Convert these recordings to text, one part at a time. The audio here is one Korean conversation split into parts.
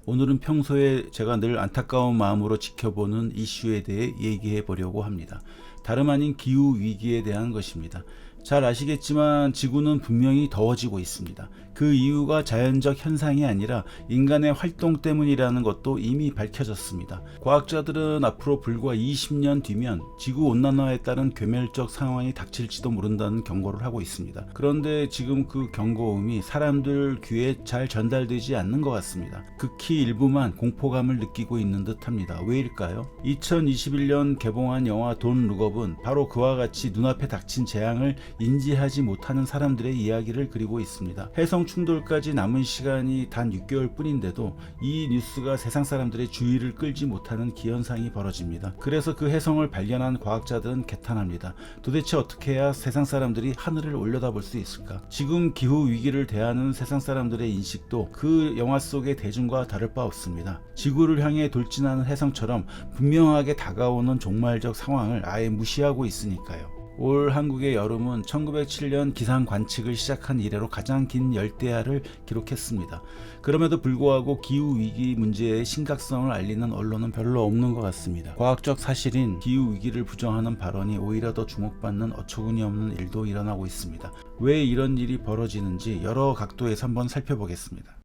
오늘은 평소에 제가 늘 안타까운 마음으로 지켜보는 이슈에 대해 얘기해 보려고 합니다. 다름 아닌 기후위기에 대한 것입니다. 잘 아시겠지만 지구는 분명히 더워지고 있습니다. 그 이유가 자연적 현상이 아니라 인간의 활동 때문이라는 것도 이미 밝혀졌습니다. 과학자들은 앞으로 불과 20년 뒤면 지구온난화에 따른 괴멸적 상황이 닥칠지도 모른다는 경고를 하고 있습니다. 그런데 지금 그 경고음이 사람들 귀에 잘 전달되지 않는 것 같습니다. 극히 일부만 공포감을 느끼고 있는 듯합니다. 왜일까요? 2021년 개봉한 영화 돈 룩업은 바로 그와 같이 눈앞에 닥친 재앙을 인지하지 못하는 사람들의 이야기를 그리고 있습니다. 해성 충돌까지 남은 시간이 단 6개월 뿐인데도 이 뉴스가 세상 사람들의 주의를 끌지 못하는 기현상이 벌어집니다. 그래서 그 해성을 발견한 과학자들은 개탄합니다. 도대체 어떻게 해야 세상 사람들이 하늘을 올려다볼 수 있을까? 지금 기후 위기를 대하는 세상 사람들의 인식도 그 영화 속의 대중과 다를 바 없습니다. 지구를 향해 돌진하는 해성처럼 분명하게 다가오는 종말적 상황을 아예 무시하고 있으니까요. 올 한국의 여름은 1907년 기상 관측을 시작한 이래로 가장 긴 열대야를 기록했습니다. 그럼에도 불구하고 기후위기 문제의 심각성을 알리는 언론은 별로 없는 것 같습니다. 과학적 사실인 기후위기를 부정하는 발언이 오히려 더 주목받는 어처구니 없는 일도 일어나고 있습니다. 왜 이런 일이 벌어지는지 여러 각도에서 한번 살펴보겠습니다.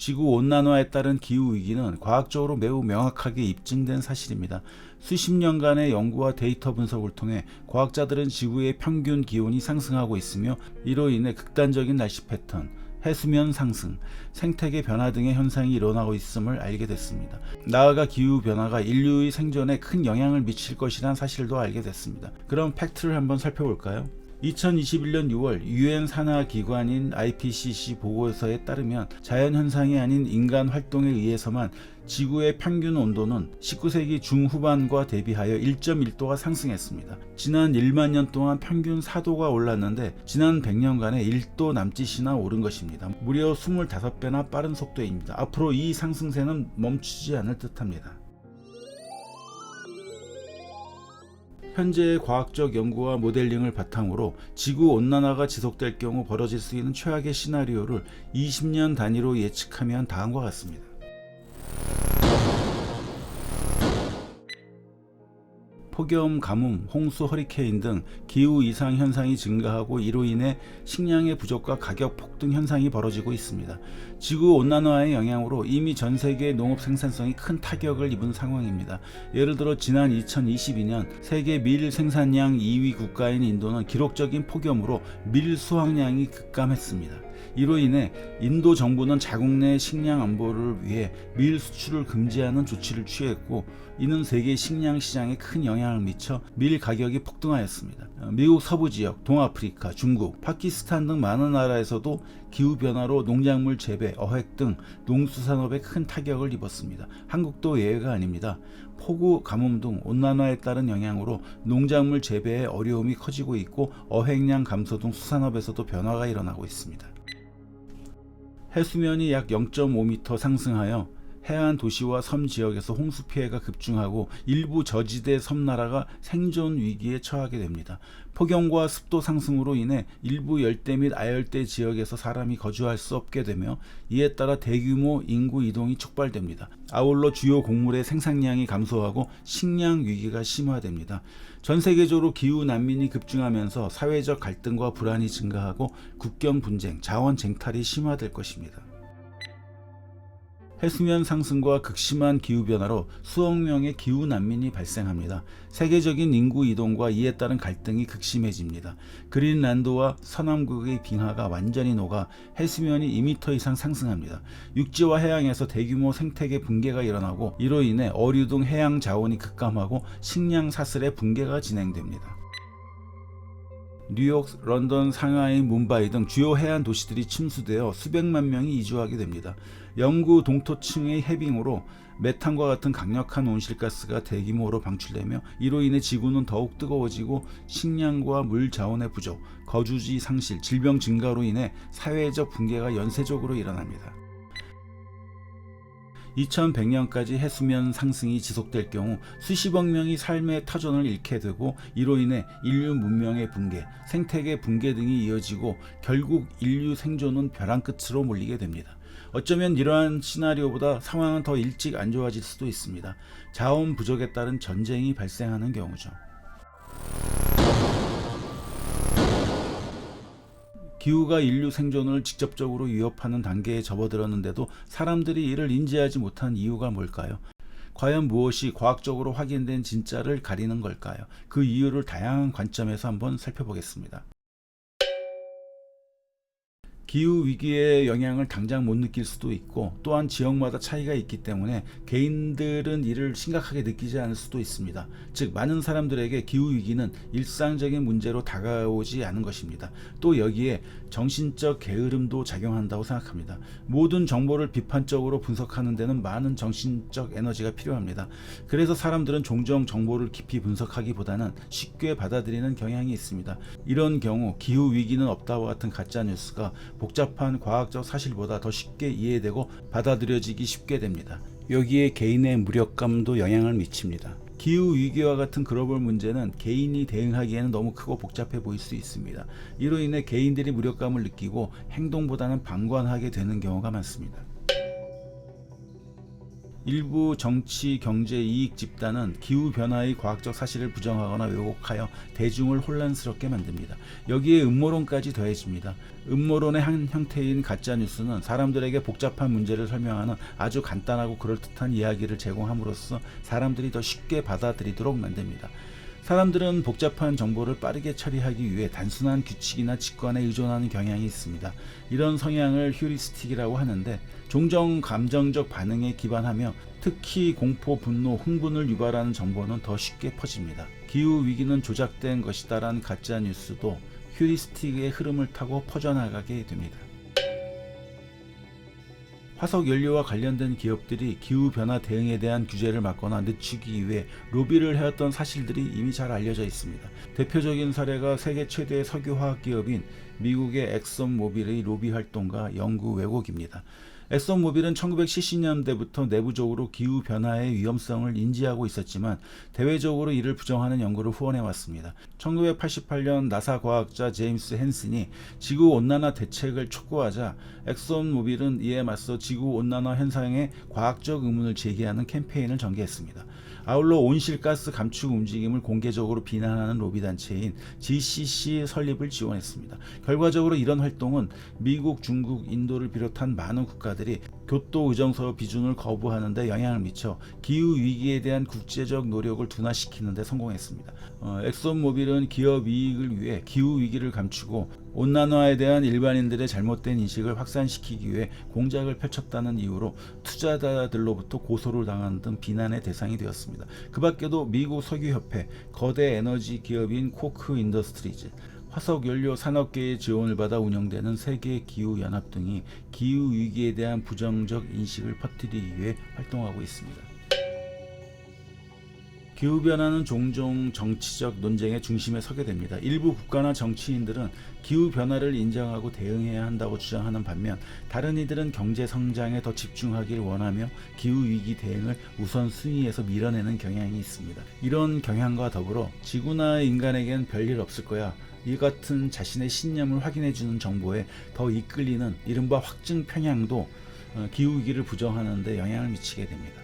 지구온난화에 따른 기후위기는 과학적으로 매우 명확하게 입증된 사실입니다. 수십 년간의 연구와 데이터 분석을 통해 과학자들은 지구의 평균 기온이 상승하고 있으며 이로 인해 극단적인 날씨 패턴, 해수면 상승, 생태계 변화 등의 현상이 일어나고 있음을 알게 됐습니다. 나아가 기후변화가 인류의 생존에 큰 영향을 미칠 것이란 사실도 알게 됐습니다. 그럼 팩트를 한번 살펴볼까요? 2021년 6월 UN 산하 기관인 IPCC 보고서에 따르면 자연현상이 아닌 인간 활동에 의해서만 지구의 평균 온도는 19세기 중후반과 대비하여 1.1도가 상승했습니다. 지난 1만 년 동안 평균 4도가 올랐는데 지난 100년간에 1도 남짓이나 오른 것입니다. 무려 25배나 빠른 속도입니다. 앞으로 이 상승세는 멈추지 않을 듯합니다. 현재의 과학적 연구와 모델링을 바탕으로 지구온난화가 지속될 경우 벌어질 수 있는 최악의 시나리오를 20년 단위로 예측하면 다음과 같습니다. 폭염, 가뭄, 홍수, 허리케인 등 기후 이상 현상이 증가하고 이로 인해 식량의 부족과 가격 폭등 현상이 벌어지고 있습니다. 지구 온난화의 영향으로 이미 전 세계 농업 생산성이 큰 타격을 입은 상황입니다. 예를 들어 지난 2022년 세계 밀 생산량 2위 국가인 인도는 기록적인 폭염으로 밀 수확량이 급감했습니다. 이로 인해 인도 정부는 자국 내 식량 안보를 위해 밀 수출을 금지하는 조치를 취했고 이는 세계 식량 시장에 큰 영향을 미쳐 밀 가격이 폭등하였습니다. 미국 서부 지역, 동아프리카, 중국, 파키스탄 등 많은 나라에서도 기후변화로 농작물 재배, 어획 등 농수산업에 큰 타격을 입었습니다. 한국도 예외가 아닙니다. 폭우, 가뭄 등 온난화에 따른 영향으로 농작물 재배에 어려움이 커지고 있고 어획량 감소 등 수산업에서도 변화가 일어나고 있습니다. 해수면이 약 0.5m 상승하여 해안 도시와 섬 지역에서 홍수 피해가 급증하고 일부 저지대 섬나라가 생존 위기에 처하게 됩니다. 폭염과 습도 상승으로 인해 일부 열대 및 아열대 지역에서 사람이 거주할 수 없게 되며 이에 따라 대규모 인구 이동이 촉발됩니다. 아울러 주요 곡물의 생산량이 감소하고 식량 위기가 심화됩니다. 전 세계적으로 기후 난민이 급증하면서 사회적 갈등과 불안이 증가하고 국경 분쟁, 자원 쟁탈이 심화될 것입니다. 해수면 상승과 극심한 기후변화로 수억 명의 기후 난민이 발생합니다. 세계적인 인구 이동과 이에 따른 갈등이 극심해집니다. 그린란드와 서남극의 빙하가 완전히 녹아 해수면이 2m 이상 상승합니다. 육지와 해양에서 대규모 생태계 붕괴가 일어나고 이로 인해 어류 등 해양 자원이 급감하고 식량 사슬의 붕괴가 진행됩니다. 뉴욕, 런던, 상하이, 뭄바이 등 주요 해안 도시들이 침수되어 수백만 명이 이주하게 됩니다. 영구 동토층의 해빙으로 메탄과 같은 강력한 온실가스가 대규모로 방출되며 이로 인해 지구는 더욱 뜨거워지고 식량과 물 자원의 부족, 거주지 상실, 질병 증가로 인해 사회적 붕괴가 연쇄적으로 일어납니다. 2100년까지 해수면 상승이 지속될 경우 수십억 명이 삶의 터전을 잃게 되고 이로 인해 인류 문명의 붕괴, 생태계 붕괴 등이 이어지고 결국 인류 생존은 벼랑 끝으로 몰리게 됩니다. 어쩌면 이러한 시나리오보다 상황은 더 일찍 안 좋아질 수도 있습니다. 자원 부족에 따른 전쟁이 발생하는 경우죠. 기후가 인류 생존을 직접적으로 위협하는 단계에 접어들었는데도 사람들이 이를 인지하지 못한 이유가 뭘까요? 과연 무엇이 과학적으로 확인된 진짜를 가리는 걸까요? 그 이유를 다양한 관점에서 한번 살펴보겠습니다. 기후위기의 영향을 당장 못 느낄 수도 있고, 또한 지역마다 차이가 있기 때문에 개인들은 이를 심각하게 느끼지 않을 수도 있습니다. 즉, 많은 사람들에게 기후위기는 일상적인 문제로 다가오지 않은 것입니다. 또 여기에 정신적 게으름도 작용한다고 생각합니다. 모든 정보를 비판적으로 분석하는 데는 많은 정신적 에너지가 필요합니다. 그래서 사람들은 종종 정보를 깊이 분석하기보다는 쉽게 받아들이는 경향이 있습니다. 이런 경우 기후위기는 없다와 같은 가짜뉴스가 복잡한 과학적 사실보다 더 쉽게 이해되고 받아들여지기 쉽게 됩니다. 여기에 개인의 무력감도 영향을 미칩니다. 기후위기와 같은 글로벌 문제는 개인이 대응하기에는 너무 크고 복잡해 보일 수 있습니다. 이로 인해 개인들이 무력감을 느끼고 행동보다는 방관하게 되는 경우가 많습니다. 일부 정치, 경제, 이익 집단은 기후변화의 과학적 사실을 부정하거나 왜곡하여 대중을 혼란스럽게 만듭니다. 여기에 음모론까지 더해집니다. 음모론의 한 형태인 가짜뉴스는 사람들에게 복잡한 문제를 설명하는 아주 간단하고 그럴듯한 이야기를 제공함으로써 사람들이 더 쉽게 받아들이도록 만듭니다. 사람들은 복잡한 정보를 빠르게 처리하기 위해 단순한 규칙이나 직관에 의존하는 경향이 있습니다. 이런 성향을 휴리스틱이라고 하는데, 종종 감정적 반응에 기반하며 특히 공포, 분노, 흥분을 유발하는 정보는 더 쉽게 퍼집니다. 기후위기는 조작된 것이다라는 가짜뉴스도 휴리스틱의 흐름을 타고 퍼져나가게 됩니다. 화석 연료와 관련된 기업들이 기후변화 대응에 대한 규제를 막거나 늦추기 위해 로비를 해왔던 사실들이 이미 잘 알려져 있습니다. 대표적인 사례가 세계 최대의 석유화학 기업인 미국의 엑선모빌의 로비 활동과 연구 왜곡입니다. 엑선모빌은 1970년대부터 내부적으로 기후변화의 위험성을 인지하고 있었지만 대외적으로 이를 부정하는 연구를 후원해왔습니다. 1988년 나사 과학자 제임스 헨슨이 지구온난화 대책을 촉구하자 엑선모빌은 이에 맞서 지구온난화 현상에 과학적 의문을 제기하는 캠페인을 전개했습니다. 아울러 온실가스 감축 움직임을 공개적으로 비난하는 로비단체인 GCC 설립을 지원했습니다. 결과적으로 이런 활동은 미국, 중국, 인도를 비롯한 많은 국가들이 교토 의정서 비준을 거부하는 데 영향을 미쳐 기후위기에 대한 국제적 노력을 둔화시키는 데 성공했습니다. 엑선모빌은 기업 이익을 위해 기후위기를 감추고 온난화에 대한 일반인들의 잘못된 인식을 확산시키기 위해 공작을 펼쳤다는 이유로 투자자들로부터 고소를 당하는 등 비난의 대상이 되었습니다. 그 밖에도 미국 석유협회, 거대 에너지 기업인 코크 인더스트리즈, 화석연료 산업계의 지원을 받아 운영되는 세계기후연합 등이 기후위기에 대한 부정적 인식을 퍼뜨리기 위해 활동하고 있습니다. 기후변화는 종종 정치적 논쟁의 중심에 서게 됩니다. 일부 국가나 정치인들은 기후변화를 인정하고 대응해야 한다고 주장하는 반면, 다른 이들은 경제 성장에 더 집중하기를 원하며 기후위기 대응을 우선순위에서 밀어내는 경향이 있습니다. 이런 경향과 더불어 지구나 인간에겐 별일 없을 거야, 이 같은 자신의 신념을 확인해주는 정보에 더 이끌리는 이른바 확증 편향도 기후위기를 부정하는 데 영향을 미치게 됩니다.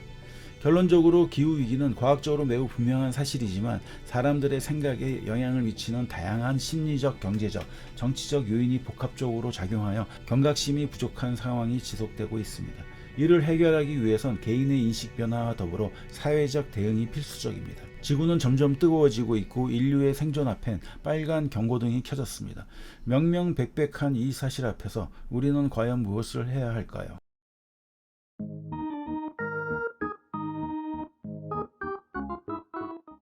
결론적으로 기후위기는 과학적으로 매우 분명한 사실이지만 사람들의 생각에 영향을 미치는 다양한 심리적, 경제적, 정치적 요인이 복합적으로 작용하여 경각심이 부족한 상황이 지속되고 있습니다. 이를 해결하기 위해선 개인의 인식 변화와 더불어 사회적 대응이 필수적입니다. 지구는 점점 뜨거워지고 있고 인류의 생존 앞엔 빨간 경고등이 켜졌습니다. 명명백백한 이 사실 앞에서 우리는 과연 무엇을 해야 할까요?